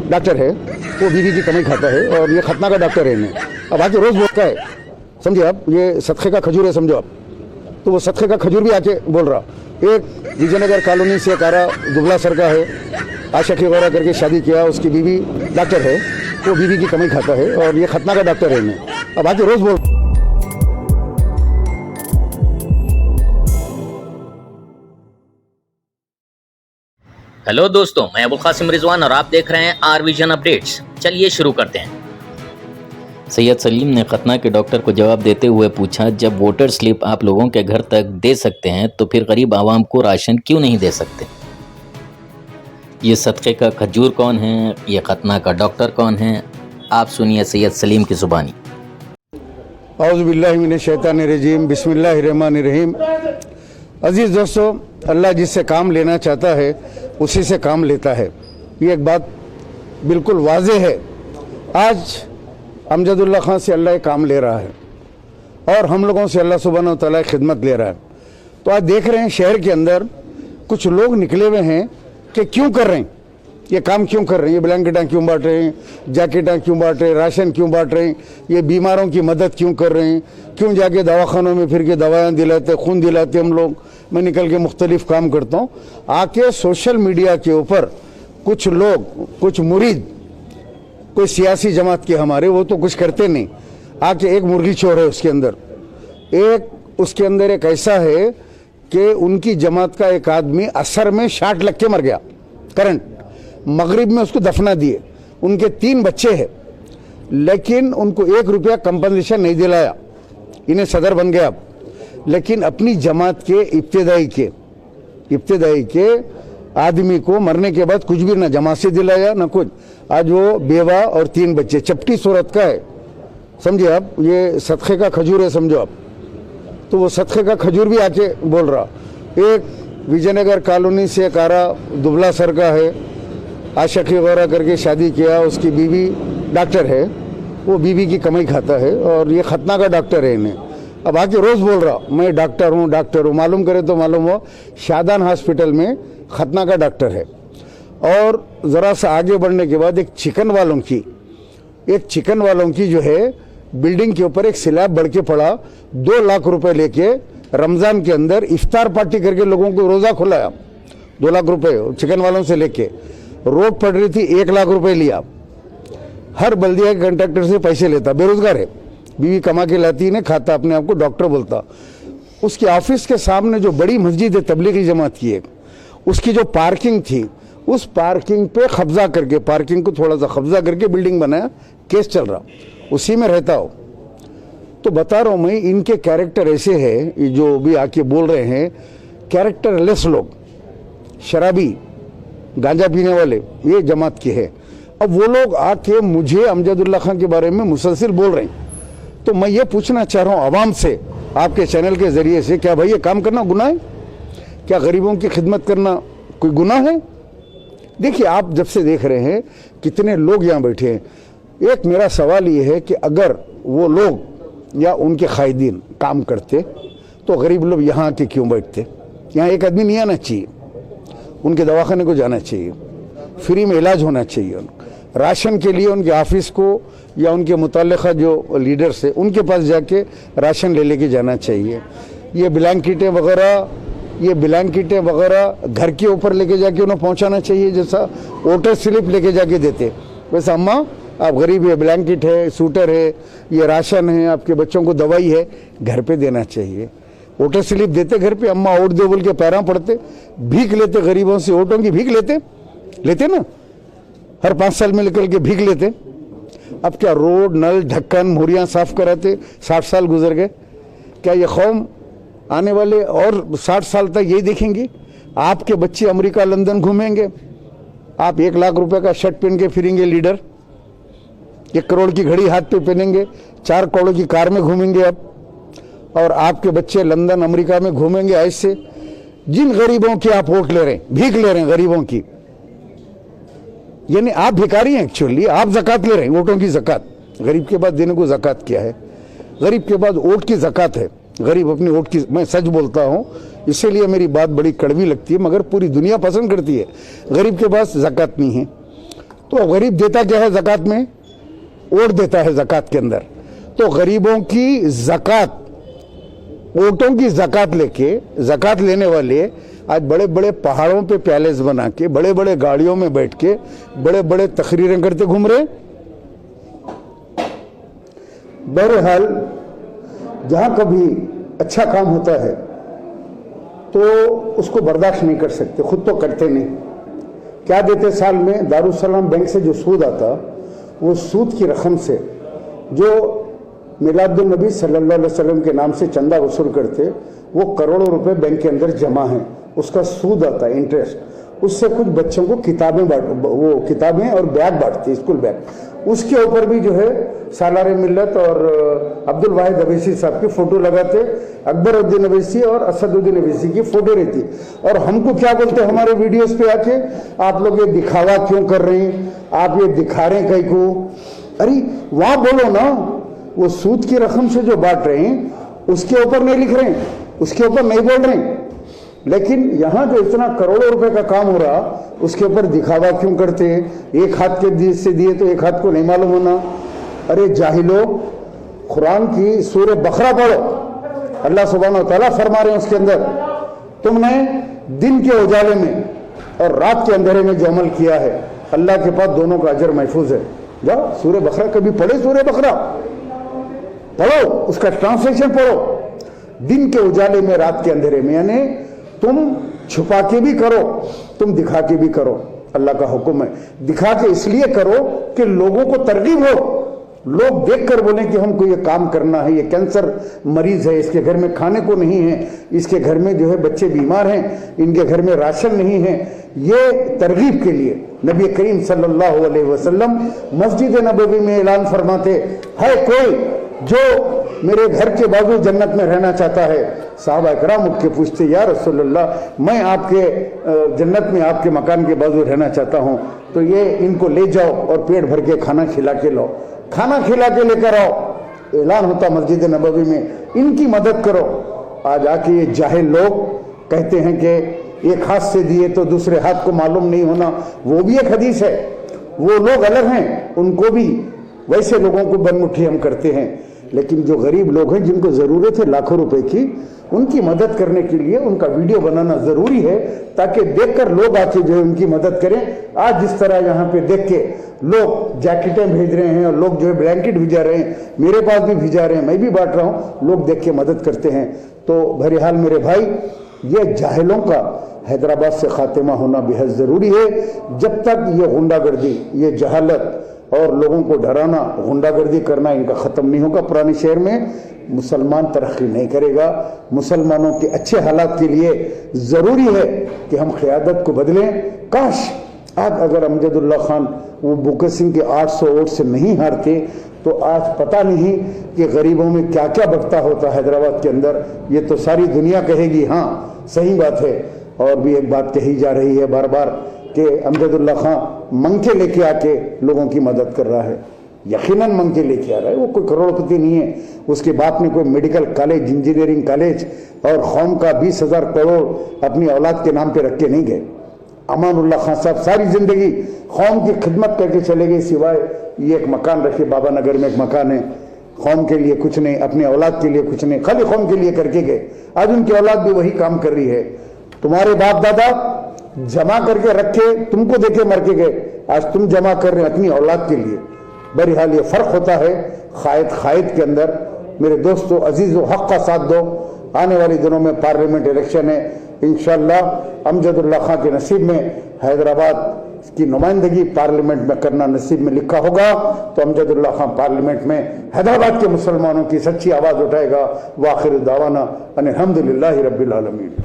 Doctor है, वो बीवी की कमाई खाता है और ये खतना का डॉक्टर है इन्हें। अब आके रोज़ बोलता है, समझिए आप, ये सदक़े का खजूर है समझो आप, तो वो सदक़े का खजूर भी आके बोल रहा। एक विजयनगर कॉलोनी से कारा दुबला सर का है, आशिकी वगैरह करके शादी किया, उसकी बीवी डॉक्टर है, वो बीवी की कमाई खाता है और ये खतना का डॉक्टर है इन्हें। अब आके रोज़ बोल। हेलो दोस्तों, मैं अबुल कासिम रिजवान और आप देख रहे हैं आर विजन अपडेट्स। चलिए शुरू करते हैं। सैयद सलीम ने खतना के डॉक्टर को जवाब देते हुए पूछा, जब वोटर स्लिप आप लोगों के घर तक दे सकते हैं तो फिर गरीब आवाम को राशन क्यों नहीं दे सकते? ये सदक़े का खजूर कौन है? ये खतना का डॉक्टर कौन है? आप सुनिए सैयद सलीम की ज़ुबानी। औज़ु बिल्लाहि मिनश शैतानिर रजीम, बिस्मिल्लाहिर रहमानिर रहीम। अजीज़ दोस्तों, अल्लाह जिससे काम लेना चाहता है उसी से काम लेता है, ये एक बात बिल्कुल वाज़े है। आज अमजदुल्ला खान से अल्लाह काम ले रहा है और हम लोगों से अल्लाह सुब्हानहू व तआला खिदमत ले रहा है। तो आज देख रहे हैं शहर के अंदर कुछ लोग निकले हुए हैं कि क्यों कर रहे हैं ये काम, क्यों कर रहे हैं, ये ब्लैंकेटां क्यों बांट रहे हैं, जैकेटां क्यों बांट रहे हैं, राशन क्यों बांट रहे हैं, ये बीमारों की मदद क्यों कर रहे हैं, क्यों जाके दवाखानों में फिर के दवाएं दिलाते, खून दिलाते हम लोग। मैं निकल के मुख्तलिफ काम करता हूँ। आके सोशल मीडिया के ऊपर कुछ लोग, कुछ मुरीद, कोई सियासी जमात के हमारे, वो तो कुछ करते नहीं, आके एक मुर्गी चोर है उसके अंदर, उसके अंदर एक ऐसा है कि उनकी जमात का एक आदमी असर में शाट लग के मर गया, करंट, मगरिब में उसको दफना दिए। उनके 3 बच्चे हैं, लेकिन उनको 1 रुपया कंपनसेशन नहीं दिलाया। इन्हें सदर बन गया अब, लेकिन अपनी जमात के इब्तिदाई के आदमी को मरने के बाद कुछ भी ना जमात से दिलाया ना कुछ। आज वो बेवा और 3 बच्चे, चपटी सूरत का है, समझिए आप, ये सदक़े का खजूर है समझो आप। तो वो सदक़े का खजूर भी आके बोल रहा। एक विजयनगर कॉलोनी से कारा दुबला सर का है, आशिकी वगैरह करके शादी किया, उसकी बीवी डॉक्टर है, वो बीवी की कमाई खाता है और ये खतना का डॉक्टर है इन्हें। अब आके रोज़ बोल रहा, मैं डॉक्टर हूँ। मालूम करे तो मालूम हो, शादान हॉस्पिटल में खतना का डॉक्टर है। और ज़रा सा आगे बढ़ने के बाद एक चिकन वालों की जो है बिल्डिंग के ऊपर एक स्लैब बढ़ के पड़ा, 2 लाख रुपए लेके रमज़ान के अंदर इफ्तार पार्टी करके लोगों को रोज़ा खुलाया। 2 लाख रुपए चिकन वालों से लेके, रोड पड़ रही थी, 1 लाख रुपए लिया। हर बल्दिया के कंट्रैक्टर से पैसे लेता, बेरोजगार है, बीवी कमा के लाती, ने खाता, अपने आप को डॉक्टर बोलता। उसके ऑफिस के सामने जो बड़ी मस्जिद है तबलीगी जमात की एक, उसकी जो पार्किंग थी, उस पार्किंग पे कब्जा करके, पार्किंग को थोड़ा सा कब्जा करके बिल्डिंग बनाया, केस चल रहा, उसी में रहता हो। तो बता रहा हूँ मैं, इनके कैरेक्टर ऐसे है, जो भी आके बोल रहे हैं, कैरेक्टरलेस लोग, शराबी, गांजा पीने वाले, ये जमात के हैं। अब वो लोग आके मुझे अमजदुल्ला खान के बारे में मुसलसिल बोल रहे हैं। तो मैं ये पूछना चाह रहा हूँ आवाम से, आपके चैनल के ज़रिए से, क्या भाई ये काम करना गुनाह है? क्या गरीबों की खिदमत करना कोई गुनाह है? देखिए, आप जब से देख रहे हैं कितने लोग यहाँ बैठे हैं, एक मेरा सवाल ये है कि अगर वो लोग या उनके कायदीन काम करते तो गरीब लोग यहाँ आके क्यों बैठते? यहाँ एक आदमी नहीं आना चाहिए, उनके दवाखाने को जाना चाहिए, फ्री में इलाज होना चाहिए। राशन के लिए उनके ऑफिस को या उनके मुतल्लिका जो लीडर्स है उनके पास जाके राशन ले लेके जाना चाहिए। ये ब्लैंकेटें वगैरह घर के ऊपर लेके जाके उन्हें पहुंचाना चाहिए, जैसा वोटर स्लिप लेके जाके देते। वैसे अम्मा आप गरीब है, ब्लैंकेट है, सूटर है, ये राशन है, आपके बच्चों को दवाई है, घर पे देना चाहिए। वोटर स्लिप देते घर पे, अम्मा वोट दे बोल के पैरा पड़ते, भीख लेते, गरीबों से वोटों की भीख लेते ना, हर 5 साल में निकल के भीख लेते। अब क्या रोड, नल, ढक्कन, मोरियां साफ कराते? 60 साल गुजर गए। क्या ये कौम आने वाले और 60 साल तक यही देखेंगी? आपके बच्चे अमेरिका, लंदन घूमेंगे, आप 1 लाख रुपए का शर्ट पहन के फिरेंगे, लीडर 1 करोड़ की घड़ी हाथ पे पहनेंगे, 4 करोड़ की कार में घूमेंगे आप, और आपके बच्चे लंदन, अमेरिका में घूमेंगे। ऐसे जिन गरीबों की आप वोट ले रहे हैं, भीख ले रहे हैं गरीबों की, यानी आप भिखारी हैं एक्चुअली, आप ज़कात ले रहे हैं, वोटों की ज़कात। गरीब के बाद देने को ज़कात क्या है? गरीब के बाद वोट की ज़कात है। गरीब अपनी वोट की, मैं सच बोलता हूँ, इसीलिए मेरी बात बड़ी कड़वी लगती है, मगर पूरी दुनिया पसंद करती है। गरीब के पास ज़कात नहीं है, तो गरीब देता क्या है ज़कात में? वोट देता है ज़कात के अंदर। तो गरीबों की ज़कात, वोटों की ज़कात लेके, ज़कात लेने वाले आज बड़े बड़े पहाड़ों पे पैलेस बना के, बड़े बड़े गाड़ियों में बैठ के, बड़े बड़े तकरीरें करते घूम रहे। बहरहाल जहाँ कभी अच्छा काम होता है तो उसको बर्दाश्त नहीं कर सकते, खुद तो करते नहीं। क्या देते साल में? दारुसलाम बैंक से जो सूद आता, वो सूद की रकम से जो मिलादुल नबी सल्लल्लाहु अलैहि वसल्लम के नाम से चंदा वसूल करते, वो करोड़ों रुपए बैंक के अंदर जमा हैं, उसका सूद आता है, इंटरेस्ट। उससे कुछ बच्चों को किताबें और बैग बांटते, स्कूल बैग। उसके ऊपर भी जो है सालारे मिल्लत और अब्दुल वाहिद अवैसी साहब की फोटो लगाते, अकबरुद्दीन अवैसी और असदुद्दीन अवैसी की फोटो रहती। और हमको क्या बोलते हमारे वीडियोस पे आके, आप लोग ये दिखावा क्यों कर रहे हैं, आप ये दिखा रहे हैं कहीं को? अरे वहां बोलो ना, वो सूद की रकम से जो बांट रहे हैं उसके ऊपर नहीं लिख रहे हैं, उसके ऊपर नहीं बोल रहे हैं। लेकिन यहां जो इतना करोड़ों रुपए का काम हो रहा, उसके ऊपर दिखावा क्यों करते हैं? एक हाथ के से दिए तो एक हाथ को नहीं मालूम होना। अरे जाहिलो, कुरान की सूरह बकरा पढ़ो, अल्लाह सुब्हानहू व तआला फरमा रहे हैं उसके अंदर, तुमने दिन के उजाले में और रात के अंधेरे में जो अमल किया है, अल्लाह के पास दोनों का अजर महफूज है। जाओ सूरह बकरा, कभी पढ़े सूरह बकरा? पढ़ो, उसका ट्रांसलेशन पढ़ो। दिन के उजाले में, रात के अंधेरे में, यानी तुम छुपा के भी करो, तुम दिखा के भी करो। अल्लाह का हुक्म है, दिखा के इसलिए करो कि लोगों को तरगीब हो, लोग देखकर बोले कि हमको ये काम करना है। ये कैंसर मरीज है, इसके घर में खाने को नहीं है, इसके घर में जो है बच्चे बीमार हैं, इनके घर में राशन नहीं है। ये तरगीब के लिए नबी करीम सल्लल्लाहु अलैहि वसल्लम मस्जिद नबवी में ऐलान फरमाते, है कोई जो मेरे घर के बाजू जन्नत में रहना चाहता है? साहबा इकराम उठ के पूछते, या रसूलल्लाह, मैं आपके जन्नत में आपके मकान के बाजू रहना चाहता हूँ, तो ये इनको ले जाओ और पेट भर के खाना खिला के लाओ, खाना खिला के लेकर आओ। ऐलान होता मस्जिद नबवी में, इनकी मदद करो। आज आके ये जाहिल लोग कहते हैं कि एक हाथ से दिए तो दूसरे हाथ को मालूम नहीं होना, वो भी एक हदीस है। वो लोग अलग हैं, उनको भी वैसे लोगों को बनमुट्ठी हम करते हैं। लेकिन जो गरीब लोग हैं, जिनको ज़रूरत है लाखों रुपए की, उनकी मदद करने के लिए उनका वीडियो बनाना ज़रूरी है, ताकि देखकर लोग आके जो है उनकी मदद करें। आज जिस तरह यहाँ पे देख के लोग जैकेटें भेज रहे हैं और लोग जो है ब्लैंकेट भिजा रहे हैं, मेरे पास भी भिजा रहे हैं, मैं भी बांट रहा हूँ, लोग देख के मदद करते हैं। तो बहरहाल मेरे भाई, ये जाहिलों का हैदराबाद से खात्मा होना बेहद ज़रूरी है। जब तक ये गुंडागर्दी, ये जहालत और लोगों को डराना, गुंडागर्दी करना इनका ख़त्म नहीं होगा पुराने शहर में, मुसलमान तरक्की नहीं करेगा। मुसलमानों के अच्छे हालात के लिए ज़रूरी है कि हम क़यादत को बदलें। काश आज अगर अमजदुल्ला खान वो बुके सिंह के 800 वोट से नहीं हारते, तो आज पता नहीं कि गरीबों में क्या क्या बकता होता हैदराबाद के अंदर। ये तो सारी दुनिया कहेगी हाँ सही बात है। और भी एक बात कही जा रही है बार बार कि अमजदुल्ला खान मंगे लेके आके लोगों की मदद कर रहा है। यकीनन मंगे लेके आ रहा है, वो कोई करोड़पति नहीं है। उसके बाप ने कोई मेडिकल कॉलेज, इंजीनियरिंग कॉलेज और कौम का 20,000 करोड़ अपनी औलाद के नाम पे रख के नहीं गए। अमानुल्ला खान साहब सारी जिंदगी कौम की खिदमत करके चले गए, सिवाय ये एक मकान रखे, बाबा नगर में एक मकान है, कौम के लिए कुछ नहीं, अपने औलाद के लिए कुछ नहीं, खाली कौम के लिए करके गए। आज उनकी औलाद भी वही काम कर रही है। तुम्हारे बाप दादा जमा करके रखे, तुमको देखे मर के गए, आज तुम जमा कर रहे हैं अपनी औलाद के लिए। बहरहाल ये फर्क होता है खायद के अंदर। मेरे दोस्तों, अजीज़ो, हक का साथ दो। आने वाले दिनों में पार्लियामेंट इलेक्शन है, इंशाअल्लाह अमजदुल्ला खां के नसीब में हैदराबाद की नुमाइंदगी पार्लियामेंट में करना नसीब में लिखा होगा, तो अमजदुल्ला खां पार्लियामेंट में हैदराबाद के मुसलमानों की सच्ची आवाज़ उठाएगा। वाखिर दावाना अनिल हम्दुलिल्लाहि रब्बिल आलमीन।